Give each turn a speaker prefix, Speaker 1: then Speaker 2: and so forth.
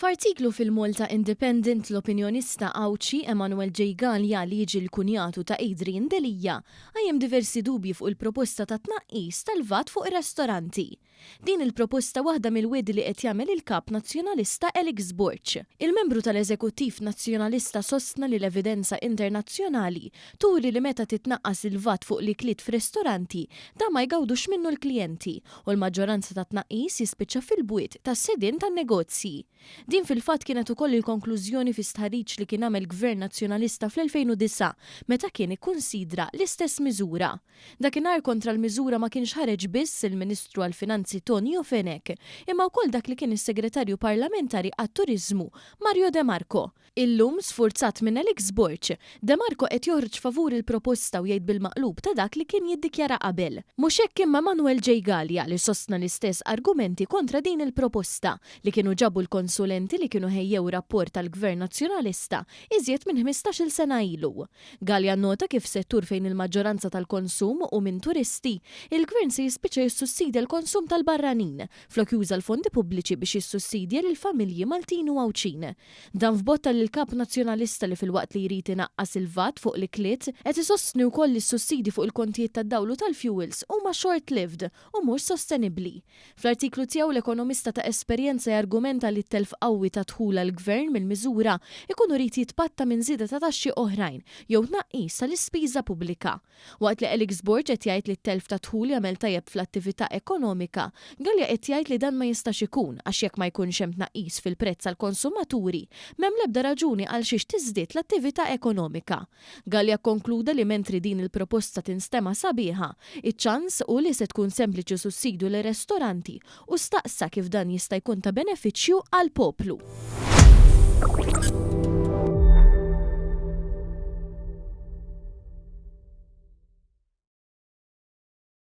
Speaker 1: F'artiklu fil-Malta Independent l-opinjonista Awċi Emanuel J. Gallia li jiġi l-kunjatu ta' Adrian Delija għajjem diversi dubji fuq il-proposta ta' tnaqqis tal-VAT fuq ir-restoranti. Din il-proposta waħda mill-wedi li qed jagħmel il-Kap Nazzjonalista Alex Borch. Il-membru tal-Eżekuttiv Nazzjonalista sostna li l-evidenza internazzjonali turi li meta titnaqqas il-VAT fuq l-ikliet f'ristoranti da ma jgawdux minnu l-klijenti u l-maġġoranza ta' tnaqqis jispiċċa fil-bwiet tas-sedien tan-negozji. Din fil-fatt kienet ukoll il-konklużjoni fi stħarriġ li kien għamel Gvern Nazzjonalista fl-2009 meta kien ikkunsidra l-istess miżura. Dakinhar kontra l-miżura ma kienx ħareġ biss il-Ministru għall-Finanzi Tonio Fenek, imma wkoll dak li kien is-Segretarju Parlamentari għat-Turiżmu Mario De Marco. Illum sfurzat minn Alex Borch, De Marco qed joħroġ favur il-proposta u jgħid bil-maqlub ta' dak li kien jiddikjara qabel. Mhux hekk imma Manuel J. Gallia li sostna l-istess argumenti kontra din il-proposta li kienu ġabu l-konsulenti li kienu ħejjew rapport tal-Gvern Nazzjonalista iżjed minn 15-il sena ilu. Gallia nota kif settur fejn il-maġġoranza tal-konsum u minn turisti, il-Gvern se jispiċċa jissussidja l-konsum tal-barranin, flok juża l-fondi pubbliċi biex jissussidja lill-familji Maltin u Awċin. Dan f'botta lill-Kap Nazzjonalista li fil-waqt li jrid inaqqas il-VAT fuq l-ikliet qed isostni wkoll is-sussidi fuq il-kontijiet tad-dawlu tal-fuels huma short-lived u mhux sostenibbli. Fl-artiklu tiegħu l-ekonomista ta' esperjenza jargumenta li t-telf qawwi ta' dħul għall-Gvern mill-miżura ikun irid jitpatta minn żieda ta' taxxi oħrajn jew tnaqqis tal-ispiża pubblika. Waqt li Alex Borch qed jgħid li t-telf ta' dħul jagħmel tajjeb fl-attività ekonomika, Gallia qed jgħid li dan ma jistax ikun għax jekk ma jkunx hemm tnaqqis fil-prezz għall-konsumaturi, m'hemm l-ebda raġuni għal xiex tiżdied l-attività ekonomika. Gallia konkluda li mentri din il-proposta tinstema sabiħa, iċ-ċans u li se tkun sempliċi sussidju l ristoranti u staqsa kif dan jista' jkun ta' benefiċċju għall-poplu.